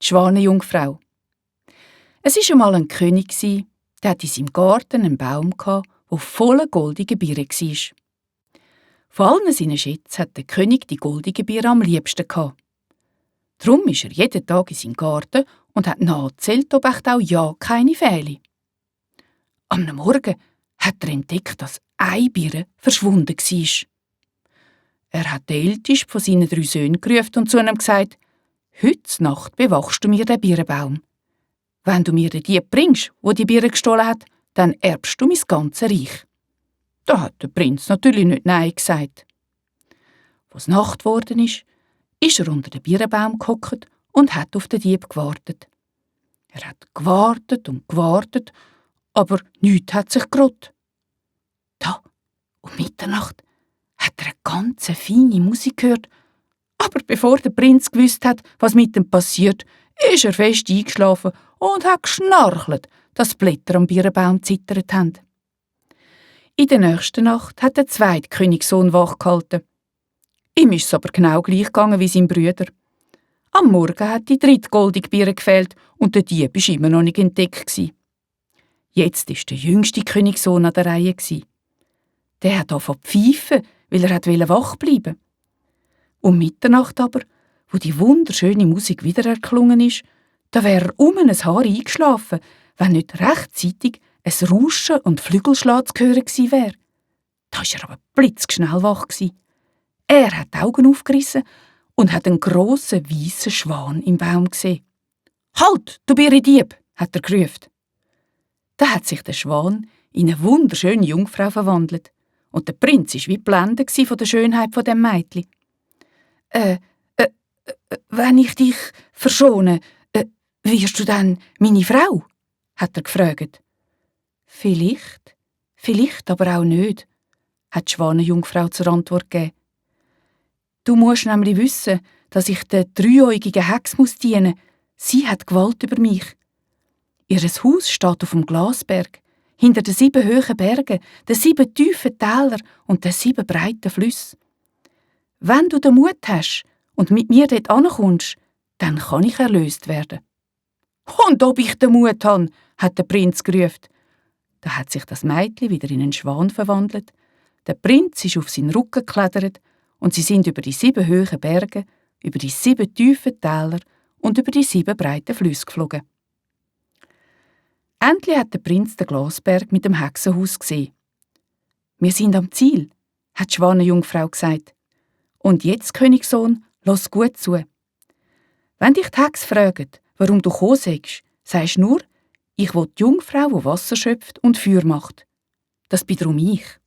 die Schwanenjungfrau. Es war einmal ein König, der hatte in seinem Garten einen Baum, der voller goldiger Birnen war. Von allen seinen Schätzen hat der König die goldigen Birnen am liebsten gehabt. Darum ist er jeden Tag in seinem Garten und hat nachgezählt, ob echt auch ja keine fehle. Am Morgen hat er entdeckt, dass eine Birne verschwunden war. Er hat den Ältesten von seinen 3 Söhnen gerufen und zu ihm gesagt: «Heute Nacht bewachst du mir den Birnbaum. Wenn du mir den Dieb bringst, der die Birne gestohlen hat, dann erbst du mein ganzes Reich.» Da hat der Prinz natürlich nicht Nein gesagt. Als Nacht geworden ist er unter den Birnbaum gehockt und hat auf den Dieb gewartet. Er hat gewartet und gewartet, aber nichts hat sich gerührt. Da, um Mitternacht, hat er eine ganz feine Musik gehört, aber bevor der Prinz gewusst hat, was mit ihm passiert, ist er fest eingeschlafen und hat geschnarchelt, dass die Blätter am Birnbaum zittert haben. In der nächsten Nacht hat der zweite Königssohn wachgehalten. Ihm ist es aber genau gleich gegangen wie seinem Bruder. Am Morgen hat die 3. goldige Birne gefehlt und der Dieb war immer noch nicht entdeckt. Jetzt war der jüngste Königssohn an der Reihe. Der hat angefangen zu pfeifen, weil er wach bleiben wollte. Um Mitternacht aber, wo die wunderschöne Musik wieder erklungen ist, da wäre er um ein Haar eingeschlafen, wenn nicht rechtzeitig ein Rauschen und Flügelschlag zu hören gewesen wäre. Da war er aber blitzschnell wach. Er hat die Augen aufgerissen und hat einen grossen, weißen Schwan im Baum gesehen. «Halt, du Birnendieb!» hat er gerufen. Da hat sich der Schwan in eine wunderschöne Jungfrau verwandelt und der Prinz war wie geblendet von der Schönheit von dem Mädchen. Wenn ich dich verschone, wirst du dann meine Frau?» hat er gefragt. Vielleicht aber auch nicht, hat die Schwanenjungfrau zur Antwort gegeben. «Du musst nämlich wissen, dass ich der 3-äugigen Hex dienen muss. Sie hat Gewalt über mich. Ihr Haus steht auf dem Glasberg, hinter den 7 hohen Bergen, den 7 tiefen Tälern und den 7 breiten Flüssen. Wenn du den Mut hast und mit mir dort ankommst, dann kann ich erlöst werden.» «Und ob ich den Mut habe», hat der Prinz gerufen. Da hat sich das Mädchen wieder in einen Schwan verwandelt. Der Prinz ist auf seinen Rücken geklettert und sie sind über die 7 hohen Berge, über die 7 tiefen Täler und über die 7 breiten Flüsse geflogen. Endlich hat der Prinz den Glasberg mit dem Hexenhaus gesehen. «Wir sind am Ziel», hat die Schwanenjungfrau gesagt. «Und jetzt, Königssohn, lass gut zu. Wenn dich die Hexe fragt, warum du gekommen seist, sagst nur, ich will die Jungfrau, die Wasser schöpft und Feuer macht. Das bin darum ich.»